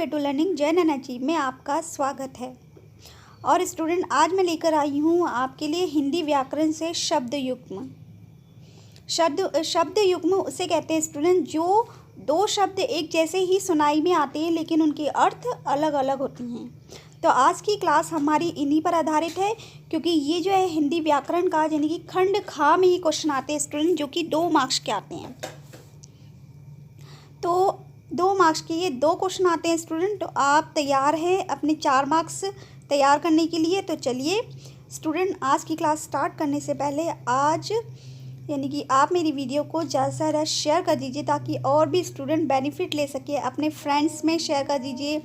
Way to learning Jain energy में आपका स्वागत है। और स्टूडेंट, आज मैं लेकर आई हूँ आपके लिए हिंदी व्याकरण से शब्द युग्म। शब्द युग्म उसे कहते हैं स्टूडेंट जो दो शब्द एक जैसे ही सुनाई में आते हैं लेकिन उनके अर्थ अलग अलग होते हैं। तो आज की क्लास हमारी इन्हीं पर आधारित है, क्योंकि ये जो है हिंदी व्याकरण का यानी कि खंड खा में ही क्वेश्चन आते हैं स्टूडेंट, जो कि 2 मार्क्स के आते हैं। तो 2 मार्क्स के ये 2 क्वेश्चन आते हैं स्टूडेंट। तो आप तैयार हैं अपने 4 मार्क्स तैयार करने के लिए? तो चलिए स्टूडेंट, आज की क्लास स्टार्ट करने से पहले आज यानी कि आप मेरी वीडियो को ज़्यादा से ज़्यादा शेयर कर दीजिए ताकि और भी स्टूडेंट बेनिफिट ले सके। अपने फ्रेंड्स में शेयर कर दीजिए।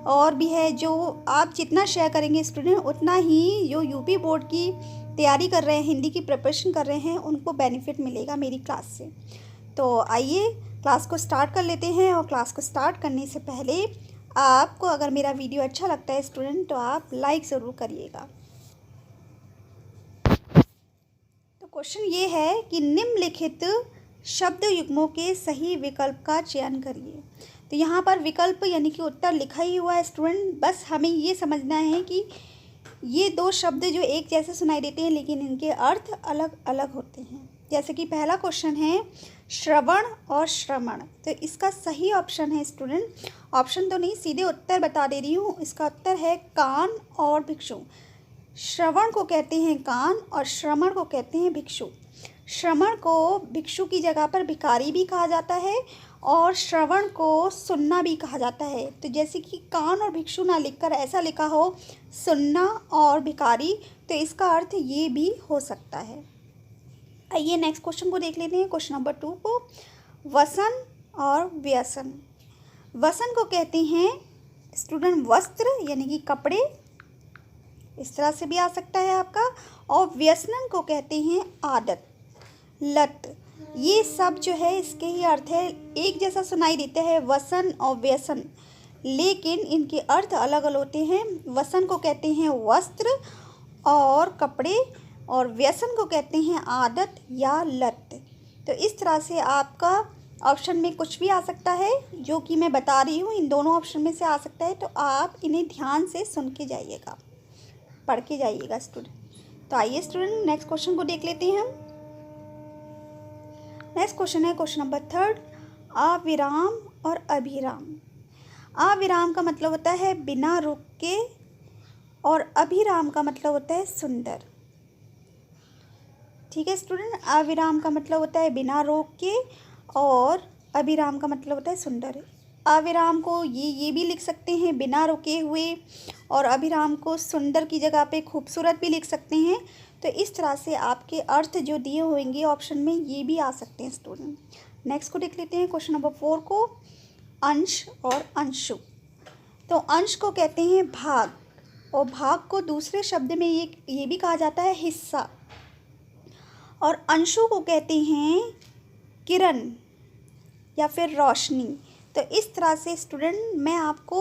और भी है जो आप जितना शेयर करेंगे स्टूडेंट, उतना ही जो यूपी बोर्ड की तैयारी कर रहे हैं, हिंदी की प्रिपरेशन कर रहे हैं, उनको बेनिफिट मिलेगा मेरी क्लास से। तो आइए क्लास को स्टार्ट कर लेते हैं। और क्लास को स्टार्ट करने से पहले आपको अगर मेरा वीडियो अच्छा लगता है स्टूडेंट, तो आप लाइक ज़रूर करिएगा। तो क्वेश्चन ये है कि निम्नलिखित शब्द युग्मों के सही विकल्प का चयन करिए। तो यहाँ पर विकल्प यानी कि उत्तर लिखा ही हुआ है स्टूडेंट। बस हमें ये समझना है कि ये 2 शब्द जो एक जैसे सुनाई देते हैं लेकिन इनके अर्थ अलग अलग होते हैं। जैसे कि पहला क्वेश्चन है श्रवण और श्रमण। तो इसका सही ऑप्शन है स्टूडेंट, ऑप्शन तो नहीं सीधे उत्तर बता दे रही हूँ, इसका उत्तर है कान और भिक्षु। श्रवण को कहते हैं कान और श्रमण को कहते हैं भिक्षु। श्रमण को भिक्षु की जगह पर भिखारी भी कहा जाता है और श्रवण को सुनना भी कहा जाता है। तो जैसे कि कान और भिक्षु ना लिखकर ऐसा लिखा हो सुनना और भिखारी, तो इसका अर्थ ये भी हो सकता है। आइए नेक्स्ट क्वेश्चन को देख लेते हैं, क्वेश्चन नंबर 2 को। वसन और व्यसन। वसन को कहते हैं स्टूडेंट वस्त्र यानी कि कपड़े, इस तरह से भी आ सकता है आपका। और व्यसनन को कहते हैं आदत, लत। ये सब जो है इसके ही अर्थ है एक जैसा सुनाई देता है वसन और व्यसन, लेकिन इनके अर्थ अलग अलग होते हैं। वसन को कहते हैं वस्त्र और कपड़े, और व्यसन को कहते हैं आदत या लत। तो इस तरह से आपका ऑप्शन में कुछ भी आ सकता है जो कि मैं बता रही हूँ, इन दोनों ऑप्शन में से आ सकता है। तो आप इन्हें ध्यान से सुन के जाइएगा, पढ़ के जाइएगा स्टूडेंट। तो आइए स्टूडेंट नेक्स्ट क्वेश्चन को देख लेते हैं हम। नेक्स्ट क्वेश्चन है क्वेश्चन नंबर 3, अविराम और अभिराम। अविराम का मतलब होता है बिना रुक के, और अभिराम का मतलब होता है सुंदर। ठीक है स्टूडेंट, अविराम का मतलब होता है बिना रोक के और अभिराम का मतलब होता है सुंदर। अविराम को ये भी लिख सकते हैं बिना रुके हुए, और अभिराम को सुंदर की जगह पे खूबसूरत भी लिख सकते हैं। तो इस तरह से आपके अर्थ जो दिए होंगे ऑप्शन में ये भी आ सकते हैं स्टूडेंट। नेक्स्ट को देख लेते हैं क्वेश्चन नंबर 4 को, अंश और अंशु। तो अंश को कहते हैं भाग, और भाग को दूसरे शब्द में ये भी कहा जाता है हिस्सा। और अंशु को कहते हैं किरण या फिर रोशनी। तो इस तरह से स्टूडेंट मैं आपको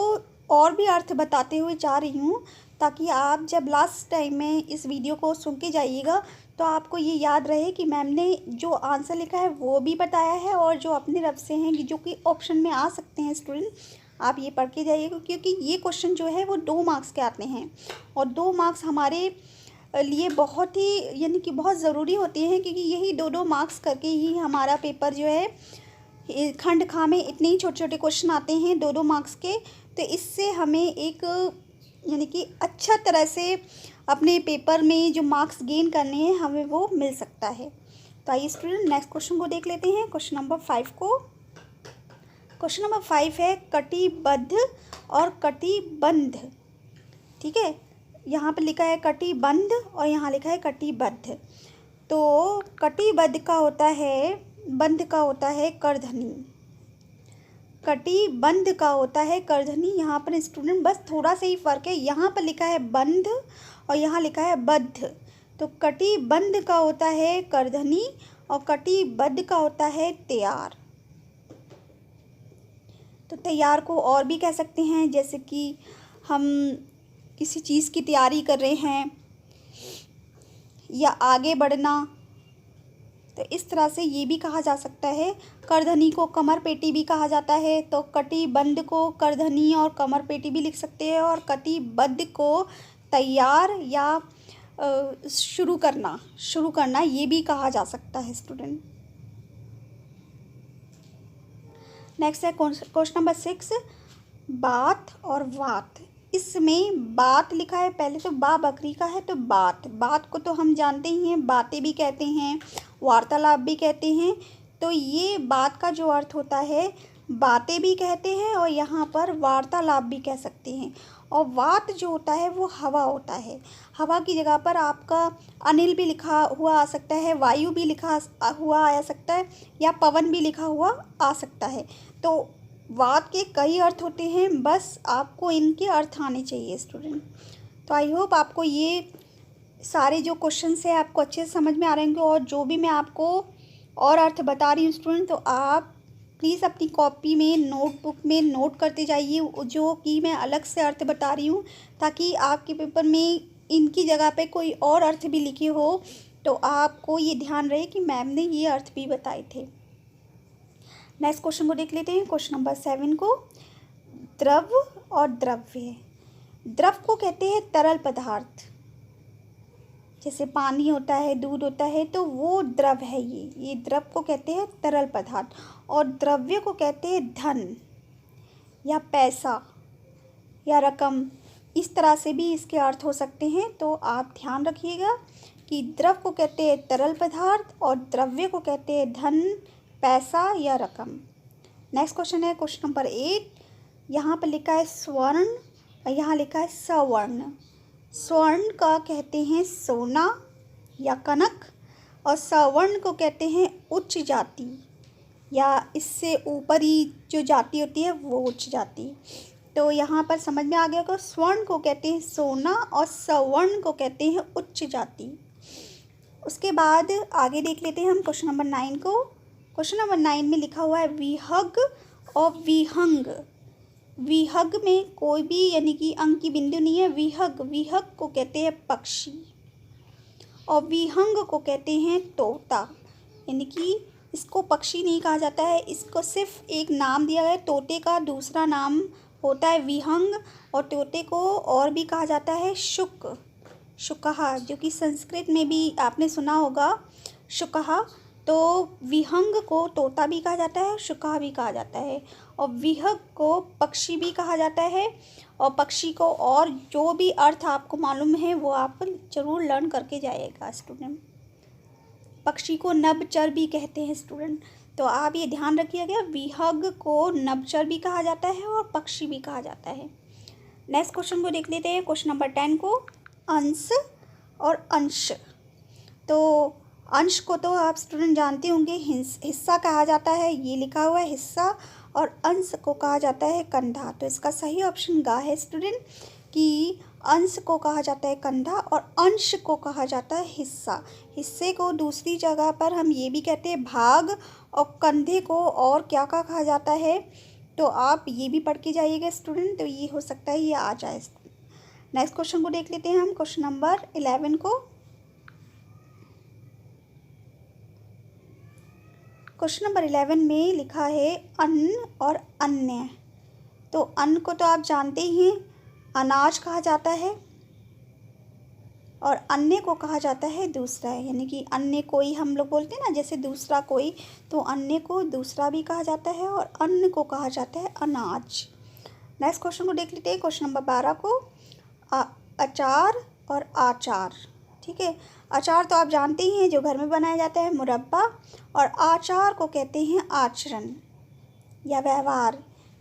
और भी अर्थ बताते हुए जा रही हूँ, ताकि आप जब लास्ट टाइम में इस वीडियो को सुन के जाइएगा तो आपको ये याद रहे कि मैम ने जो आंसर लिखा है वो भी बताया है, और जो अपनी तरफ से हैं जो कि ऑप्शन में आ सकते हैं स्टूडेंट, आप ये पढ़ के जाइएगा। क्योंकि ये क्वेश्चन जो है वो 2 मार्क्स के आते हैं, और 2 मार्क्स हमारे लिए बहुत ही यानी कि बहुत ज़रूरी होती हैं, क्योंकि यही 2-2 मार्क्स करके ही हमारा पेपर जो है खंड खा में इतने ही छोटे छोटे क्वेश्चन आते हैं 2-2 मार्क्स के। तो इससे हमें एक यानी कि अच्छा तरह से अपने पेपर में जो मार्क्स गेन करने हैं हमें वो मिल सकता है। तो आइए स्टूडेंट नेक्स्ट क्वेश्चन को देख लेते हैं, क्वेश्चन नंबर 5 को। क्वेश्चन नंबर 5 है कटिबद्ध और कटिबंध। ठीक है, यहाँ पे लिखा है कटिबंध और यहाँ लिखा है कटिबद्ध। तो कटिबद्ध का होता है, बंध का होता है करधनी, कटिबंध का होता है करधनी। यहाँ पर स्टूडेंट बस थोड़ा सा ही फ़र्क है, यहाँ पर लिखा है बंध और यहाँ लिखा है बद्ध। तो कटिबंध का होता है करधनी और कटिबद्ध का होता है तैयार। तो तैयार को और भी कह सकते हैं, जैसे कि हम किसी चीज़ की तैयारी कर रहे हैं या आगे बढ़ना, तो इस तरह से ये भी कहा जा सकता है। करधनी को कमर पेटी भी कहा जाता है, तो कटिबंध को करधनी और कमर पेटी भी लिख सकते हैं, और कटिबद्ध को तैयार या शुरू करना ये भी कहा जा सकता है स्टूडेंट। नेक्स्ट है क्वेश्चन नंबर 6, बात और वात। इसमें बात लिखा है, पहले तो बा बकरी का है, तो बात को तो हम जानते ही हैं, बातें भी कहते हैं, वार्तालाप भी कहते हैं। तो ये बात का जो अर्थ होता है, बातें भी कहते हैं और यहाँ पर वार्तालाप भी कह सकते हैं। और वात जो होता है वो हवा होता है। हवा की जगह पर आपका अनिल भी लिखा हुआ आ सकता है, वायु भी लिखा हुआ आ सकता है, या पवन भी लिखा हुआ आ सकता है। तो वात के कई अर्थ होते हैं, बस आपको इनके अर्थ आने चाहिए स्टूडेंट। तो आई होप आपको ये सारे जो क्वेश्चंस हैं आपको अच्छे से समझ में आ रहे होंगे, और जो भी मैं आपको और अर्थ बता रही हूँ स्टूडेंट, तो आप प्लीज़ अपनी कॉपी में नोटबुक में नोट करते जाइए जो कि मैं अलग से अर्थ बता रही हूँ, ताकि आपके पेपर में इनकी जगह पे कोई और अर्थ भी लिखे हो तो आपको ये ध्यान रहे कि मैम ने ये अर्थ भी बताए थे। नेक्स्ट क्वेश्चन को देख लेते हैं, क्वेश्चन नंबर 7 को। द्रव और द्रव्य। द्रव को कहते हैं तरल पदार्थ, जैसे पानी होता है, दूध होता है, तो वो द्रव है। ये द्रव को कहते हैं तरल पदार्थ। और द्रव्य को कहते हैं धन या पैसा या रकम, इस तरह से भी इसके अर्थ हो सकते हैं। तो आप ध्यान रखिएगा कि द्रव को कहते हैं तरल पदार्थ और द्रव्य को कहते हैं धन, पैसा या रकम। नेक्स्ट क्वेश्चन है क्वेश्चन नंबर 8। यहाँ पर लिखा है स्वर्ण और यहाँ लिखा है सवर्ण। स्वर्ण का कहते हैं सोना या कनक, और सवर्ण को कहते हैं उच्च जाति या इससे ऊपरी जो जाति होती है वो उच्च जाति। तो यहाँ पर समझ में आ गया कि स्वर्ण को कहते हैं सोना और सवर्ण को कहते हैं उच्च जाति। उसके बाद आगे देख लेते हैं हम क्वेश्चन नंबर 9 को। क्वेश्चन नंबर 9 में लिखा हुआ है विहग और विहंग। विहग में कोई भी यानी कि अंक की बिंदु नहीं है। विहग को कहते हैं पक्षी और विहंग को कहते हैं तोता, यानी कि इसको पक्षी नहीं कहा जाता है, इसको सिर्फ एक नाम दिया गया है। तोते का दूसरा नाम होता है विहंग, और तोते को और भी कहा जाता है शुकहा, जो कि संस्कृत में भी आपने सुना होगा शुकहा। तो विहंग को तोता भी कहा जाता है, शुकहा भी कहा जाता है, और विहग को पक्षी भी कहा जाता है। और पक्षी को और जो भी अर्थ आपको मालूम है वो आप जरूर लर्न करके जाइएगा स्टूडेंट। पक्षी को नभचर भी कहते हैं स्टूडेंट, तो आप ये ध्यान रखिएगा, विहग को नभचर भी कहा जाता है और पक्षी भी कहा जाता है। नेक्स्ट क्वेश्चन को देख लेते हैं, क्वेश्चन नंबर 10 को। अंश और अंश। तो अंश को तो आप स्टूडेंट जानते होंगे, हिस्सा कहा जाता है, ये लिखा हुआ है हिस्सा, और अंश को कहा जाता है कंधा। तो इसका सही ऑप्शन गा है स्टूडेंट, कि अंश को कहा जाता है कंधा और अंश को कहा जाता है हिस्सा। हिस्से को दूसरी जगह पर हम ये भी कहते हैं भाग, और कंधे को और क्या कहा जाता है, तो आप ये भी पढ़ के जाइएगा स्टूडेंट, तो ये हो सकता है ये आ जाए। नेक्स्ट क्वेश्चन को देख लेते हैं हम, क्वेश्चन नंबर 11 को। क्वेश्चन नंबर 11 में लिखा है अन्न और अन्य। तो अन्न को तो आप जानते ही हैं, अनाज कहा जाता है, और अन्य को कहा जाता है दूसरा, यानी कि अन्य कोई हम लोग बोलते हैं ना, जैसे दूसरा कोई, तो अन्य को दूसरा भी कहा जाता है और अन्न को कहा जाता है अनाज। नेक्स्ट क्वेश्चन को देख लेते हैं, क्वेश्चन नंबर 12 को। अचार और आचार। ठीक है, अचार तो आप जानते ही हैं, जो घर में बनाया जाता है, मुरब्बा, और आचार को कहते हैं आचरण या व्यवहार,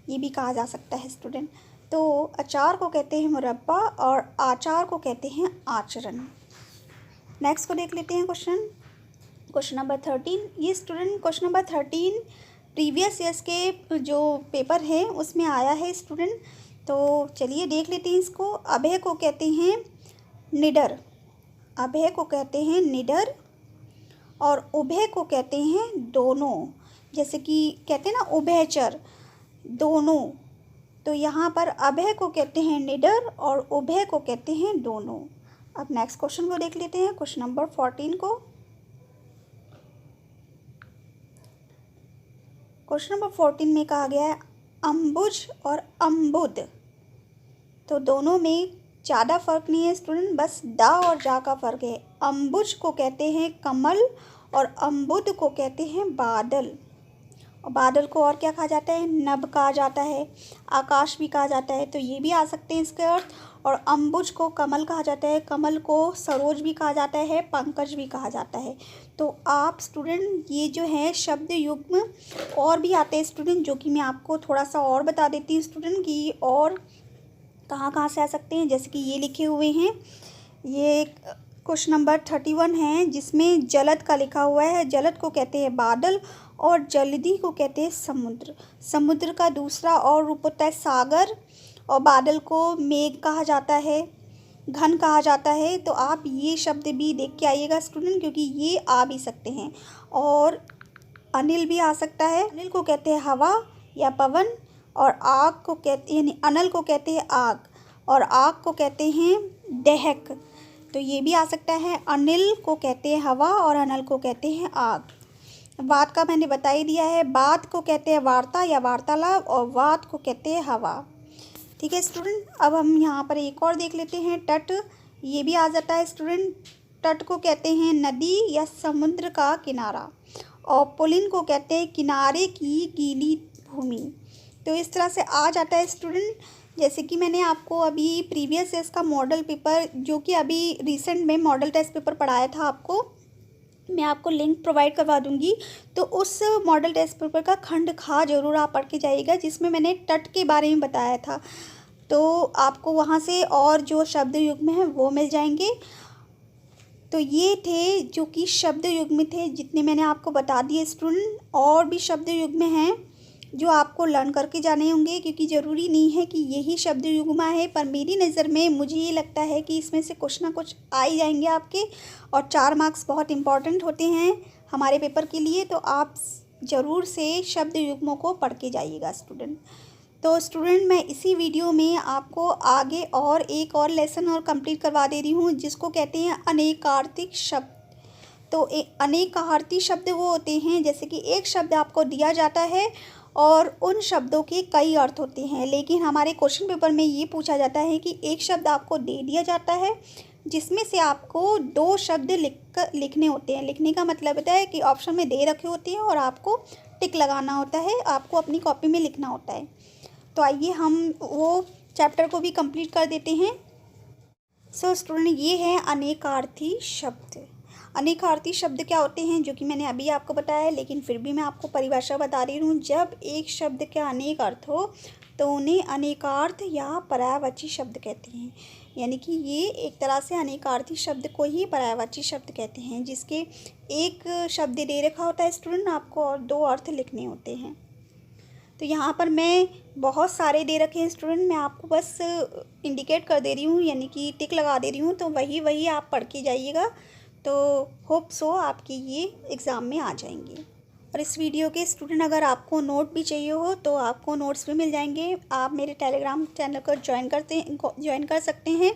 ये भी कहा जा सकता है स्टूडेंट। तो अचार को कहते हैं मुरब्बा और आचार को कहते हैं आचरण। नेक्स्ट को देख लेते हैं क्वेश्चन नंबर 13। ये student question number 13 previous years के जो पेपर है उसमें आया है स्टूडेंट, तो चलिए देख लेते हैं इसको। अभय को कहते हैं निडर, अभय को कहते हैं निडर, और उभय को कहते हैं दोनों, जैसे कि कहते हैं ना उभयचर, दोनों। तो यहाँ पर अभय को कहते हैं निडर और उभय को कहते हैं दोनों। अब नेक्स्ट क्वेश्चन को देख लेते हैं, क्वेश्चन नंबर 14 को। क्वेश्चन नंबर 14 में कहा गया है अम्बुज और अम्बुद, तो दोनों में ज़्यादा फर्क नहीं है स्टूडेंट, बस दा और जा का फ़र्क है। अम्बुज को कहते हैं कमल और अम्बुद को कहते हैं बादल। और बादल को और क्या कहा जाता है? नभ कहा जाता है, आकाश भी कहा जाता है, तो ये भी आ सकते हैं इसके अर्थ। और अम्बुज को कमल कहा जाता है, कमल को सरोज भी कहा जाता है, पंकज भी कहा जाता है। तो आप स्टूडेंट ये जो है शब्द युग्म और भी आते हैं स्टूडेंट, जो कि मैं आपको थोड़ा सा और बता देती हूँ स्टूडेंट कि और कहाँ कहाँ से आ सकते हैं। जैसे कि ये लिखे हुए हैं, ये क्वेश्चन नंबर 31 है जिसमें जलद का लिखा हुआ है। जलद को कहते हैं बादल और जलधि को कहते हैं समुद्र। समुद्र का दूसरा और रूप होता है सागर, और बादल को मेघ कहा जाता है, घन कहा जाता है। तो आप ये शब्द भी देख के आइएगा स्टूडेंट, क्योंकि ये आ भी सकते हैं। और अनिल भी आ सकता है, अनिल को कहते हैं हवा या पवन, और आग को कहते यानी अनल को कहते हैं आग, और आग को कहते हैं दहक। तो ये भी आ सकता है, अनिल को कहते हैं हवा और अनल को कहते हैं आग। बात का मैंने बता ही दिया है, बात को कहते हैं वार्ता या वार्तालाप, और वात को कहते हैं हवा। ठीक है स्टूडेंट, अब हम यहाँ पर एक और देख लेते हैं, तट। ये भी आ जाता है स्टूडेंट, तट को कहते हैं नदी या समुद्र का किनारा, और पुलिन को कहते हैं किनारे की गीली भूमि। तो इस तरह से आ जाता है स्टूडेंट। जैसे कि मैंने आपको अभी प्रीवियस ईयर्स का मॉडल पेपर, जो कि अभी रिसेंट में मॉडल टेस्ट पेपर पढ़ाया था आपको, मैं आपको लिंक प्रोवाइड करवा दूंगी। तो उस मॉडल टेस्ट पेपर का खंड खा जरूर आप पढ़ के जाइएगा, जिसमें मैंने तट के बारे में बताया था। तो आपको वहाँ से और जो शब्द युग्म है वो मिल जाएंगे। तो ये थे जो कि शब्द युग्म थे, जितने मैंने आपको बता दिए स्टूडेंट। और भी शब्द युग्म हैं जो आपको लर्न करके जाने होंगे, क्योंकि ज़रूरी नहीं है कि यही शब्द युग्म है, पर मेरी नज़र में मुझे ये लगता है कि इसमें से कुछ ना कुछ आ ही जाएंगे आपके। और 4 मार्क्स बहुत इंपॉर्टेंट होते हैं हमारे पेपर के लिए, तो आप ज़रूर से शब्द युग्मों को पढ़ के जाइएगा स्टूडेंट। तो स्टूडेंट मैं इसी वीडियो में आपको आगे और एक और लेसन और कंप्लीट करवा दे रही हूँ, जिसको कहते हैं अनेकार्थक शब्द। तो अनेकार्थी शब्द वो होते हैं जैसे कि एक शब्द आपको दिया जाता है और उन शब्दों के कई अर्थ होते हैं, लेकिन हमारे क्वेश्चन पेपर में ये पूछा जाता है कि एक शब्द आपको दे दिया जाता है जिसमें से आपको 2 शब्द लिखने होते हैं। लिखने का मतलब होता है कि ऑप्शन में दे रखे होते हैं और आपको टिक लगाना होता है, आपको अपनी कॉपी में लिखना होता है। तो आइए हम वो चैप्टर को भी कंप्लीट कर देते हैं। सो स्टूडेंट, ये है अनेकार्थी शब्द। अनेकार्थी शब्द क्या होते हैं, जो कि मैंने अभी आपको बताया है, लेकिन फिर भी मैं आपको परिभाषा बता रही हूँ। जब एक शब्द के अनेक अर्थ हो तो उन्हें अनेकार्थ या पर्यायवाची शब्द कहते हैं। यानी कि ये एक तरह से अनेकार्थी शब्द को ही पर्यायवाची शब्द कहते हैं, जिसके एक शब्द दे रखा होता है स्टूडेंट आपको और 2 अर्थ लिखने होते हैं। तो यहाँ पर मैं बहुत सारे दे रखे हैं स्टूडेंट, मैं आपको बस इंडिकेट कर दे रही हूँ, यानी कि टिक लगा दे रही हूँ। तो वही आप पढ़ के जाइएगा, तो होप सो आपकी ये एग्ज़ाम में आ जाएंगे। और इस वीडियो के स्टूडेंट अगर आपको नोट भी चाहिए हो तो आपको नोट्स भी मिल जाएंगे। आप मेरे टेलीग्राम चैनल को ज्वाइन कर सकते हैं,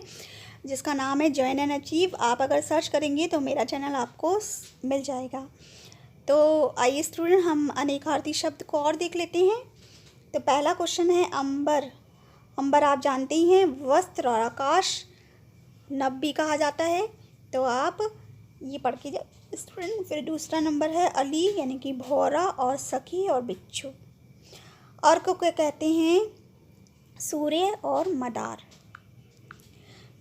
जिसका नाम है जॉइन एंड अचीव। आप अगर सर्च करेंगे तो मेरा चैनल आपको मिल जाएगा। तो आइए स्टूडेंट, हम अनेकार्थी शब्द को और देख लेते हैं। तो पहला क्वेश्चन है अंबर। अंबर आप जानते ही हैं, वस्त्र और आकाश, नभ भी कहा जाता है। तो आप ये पढ़ के जाए स्टूडेंट। फिर दूसरा नंबर है अली, यानी कि भौरा और सखी और बिच्छू। अर्क को कहते हैं सूर्य और मदार।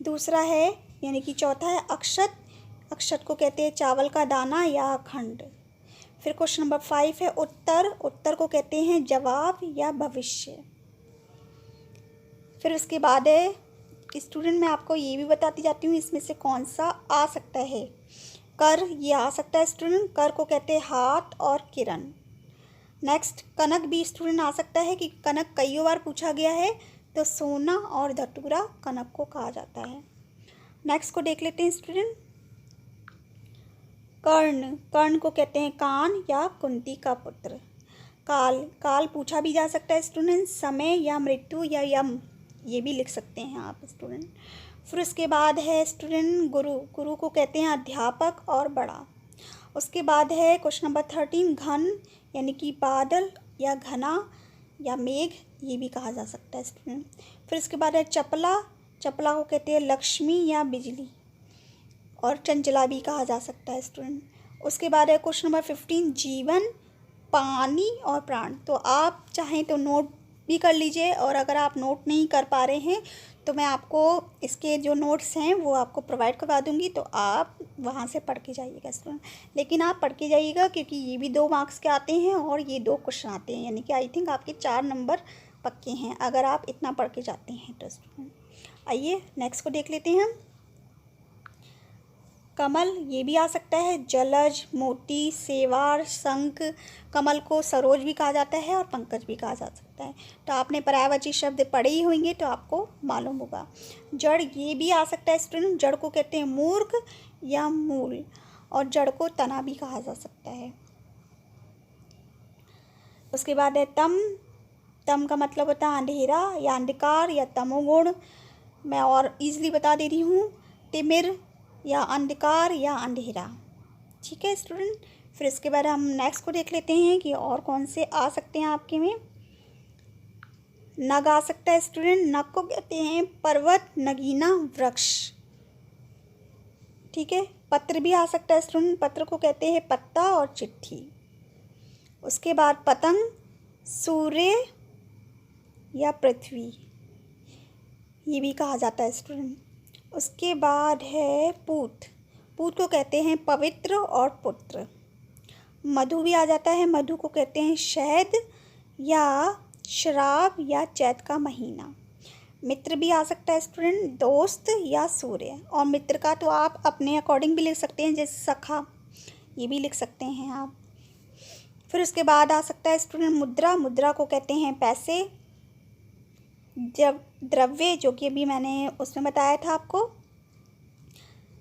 दूसरा है यानी कि चौथा है अक्षत। अक्षत को कहते हैं चावल का दाना या अखंड। फिर क्वेश्चन नंबर 5 है उत्तर। उत्तर को कहते हैं जवाब या भविष्य। फिर उसके बाद है स्टूडेंट, मैं आपको ये भी बताती जाती हूँ इसमें से कौन सा आ सकता है। कर, ये आ सकता है स्टूडेंट, कर को कहते हैं हाथ और किरण। नेक्स्ट कनक भी स्टूडेंट आ सकता है कि कनक कई बार पूछा गया है, तो सोना और धतूरा कनक को कहा जाता है। नेक्स्ट को देख लेते हैं स्टूडेंट, कर्ण। कर्ण को कहते हैं कान या कुंती का पुत्र। काल, काल पूछा भी जा सकता है स्टूडेंट, समय या मृत्यु या यम, ये भी लिख सकते हैं आप स्टूडेंट। फिर उसके बाद है स्टूडेंट गुरु। गुरु को कहते हैं अध्यापक और बड़ा। उसके बाद है क्वेश्चन नंबर 13 घन, यानी कि बादल या घना या मेघ ये भी कहा जा सकता है स्टूडेंट। फिर इसके बाद है चपला, चपला को कहते हैं लक्ष्मी या बिजली, और चंचला भी कहा जा सकता है स्टूडेंट। उसके बाद है क्वेश्चन नंबर 15 जीवन, पानी और प्राण। तो आप चाहें तो नोट भी कर लीजिए, और अगर आप नोट नहीं कर पा रहे हैं तो मैं आपको इसके जो नोट्स हैं वो आपको प्रोवाइड करवा दूंगी, तो आप वहाँ से पढ़ के जाइएगा स्टूडेंट। लेकिन आप पढ़ के जाइएगा क्योंकि ये भी 2 मार्क्स के आते हैं और ये 2 क्वेश्चन आते हैं, यानी कि आई थिंक आपके 4 नंबर पक्के हैं अगर आप इतना पढ़ के जाते हैं तो स्टूडेंट। आइए नेक्स्ट को देख लेते हैं हम। कमल ये भी आ सकता है, जलज, मोती, सेवार, शंख। कमल को सरोज भी कहा जाता है और पंकज भी कहा जा सकता है। तो आपने पर्यायवाची शब्द पढ़े ही होंगे तो आपको मालूम होगा। जड़ ये भी आ सकता है स्टूडेंट, जड़ को कहते हैं मूर्ख या मूल, और जड़ को तना भी कहा जा सकता है। उसके बाद है तम, तम का मतलब होता है अंधेरा या अंधकार या तमोगुण। मैं और इजीली बता दे रही हूँ, तिमिर या अंधकार या अंधेरा। ठीक है स्टूडेंट। फिर इसके बाद हम नेक्स्ट को देख लेते हैं कि और कौन से आ सकते हैं आपके में। नग आ सकता है स्टूडेंट, नग को कहते हैं पर्वत, नगीना, वृक्ष। ठीक है। पत्र भी आ सकता है स्टूडेंट, पत्र को कहते हैं पत्ता और चिट्ठी। उसके बाद पतंग, सूर्य या पृथ्वी ये भी कहा जाता है स्टूडेंट। उसके बाद है पूत, पूत को कहते हैं पवित्र और पुत्र। मधु भी आ जाता है, मधु को कहते हैं शहद या शराब या चैत का महीना। मित्र भी आ सकता है स्टूडेंट, दोस्त या सूर्य। और मित्र का तो आप अपने अकॉर्डिंग भी लिख सकते हैं, जैसे सखा ये भी लिख सकते हैं आप। फिर उसके बाद आ सकता है स्टूडेंट मुद्रा, मुद्रा को कहते हैं पैसे। जब द्रव्य जो कि अभी मैंने उसमें बताया था आपको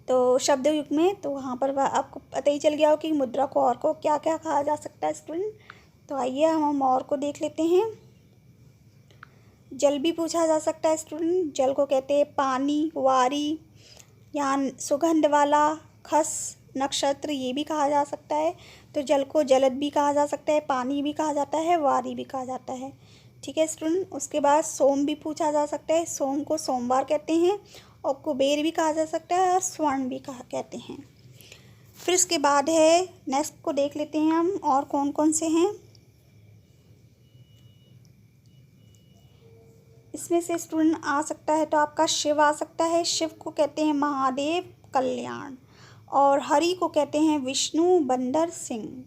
तो शब्द युग में, तो वहाँ पर आपको पता ही चल गया हो कि मुद्रा को और को क्या क्या कहा जा सकता है स्टूडेंट। तो आइए हम और को देख लेते हैं। जल भी पूछा जा सकता है स्टूडेंट, जल को कहते हैं पानी, वारी या सुगंध वाला, खस, नक्षत्र ये भी कहा जा सकता है। तो जल को जलद भी कहा जा सकता है, पानी भी कहा जाता है, वारी भी कहा जाता है। ठीक है स्टूडेंट। उसके बाद सोम भी पूछा जा सकता है, सोम को सोमवार कहते हैं, और कुबेर भी कहा जा सकता है और स्वर्ण भी कहते हैं। फिर इसके बाद है नेक्स्ट को देख लेते हैं हम और कौन कौन से हैं। इसमें से स्टूडेंट आ सकता है तो आपका शिव आ सकता है, शिव को कहते हैं महादेव कल्याण, और हरि को कहते हैं विष्णु बंदर सिंह।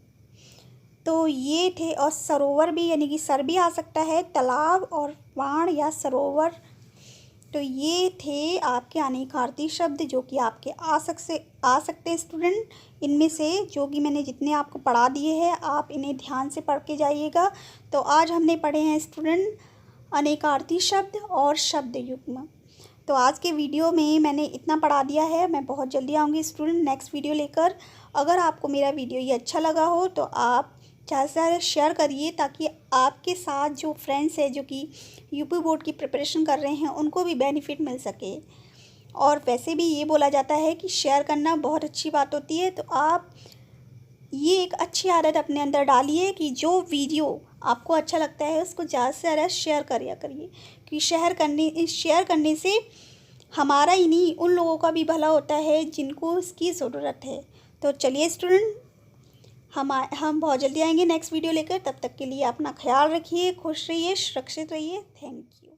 तो ये थे। और सरोवर भी यानी कि सर भी आ सकता है, तालाब और बाण या सरोवर। तो ये थे आपके अनेकार्थी शब्द जो कि आपके आ सकते हैं स्टूडेंट। इनमें से जो कि मैंने जितने आपको पढ़ा दिए हैं आप इन्हें ध्यान से पढ़ के जाइएगा। तो आज हमने पढ़े हैं स्टूडेंट अनेकार्थी शब्द और शब्द युग्म। तो आज के वीडियो में मैंने इतना पढ़ा दिया है, मैं बहुत जल्दी आऊँगी स्टूडेंट नेक्स्ट वीडियो लेकर। अगर आपको मेरा वीडियो ये अच्छा लगा हो तो आप ज़्यादा से ज़्यादा शेयर करिए, ताकि आपके साथ जो फ्रेंड्स हैं जो कि यूपी बोर्ड की प्रिपरेशन कर रहे हैं उनको भी बेनिफिट मिल सके। और वैसे भी ये बोला जाता है कि शेयर करना बहुत अच्छी बात होती है, तो आप ये एक अच्छी आदत अपने अंदर डालिए कि जो वीडियो आपको अच्छा लगता है उसको ज़्यादा से ज़्यादा शेयर करिए, क्योंकि शेयर करने से हमारा ही नहीं उन लोगों का भी भला होता है जिनको इसकी ज़रूरत है। तो चलिए स्टूडेंट, हम बहुत जल्दी आएंगे नेक्स्ट वीडियो लेकर। तब तक के लिए अपना ख्याल रखिए, खुश रहिए, सुरक्षित रहिए। Thank you.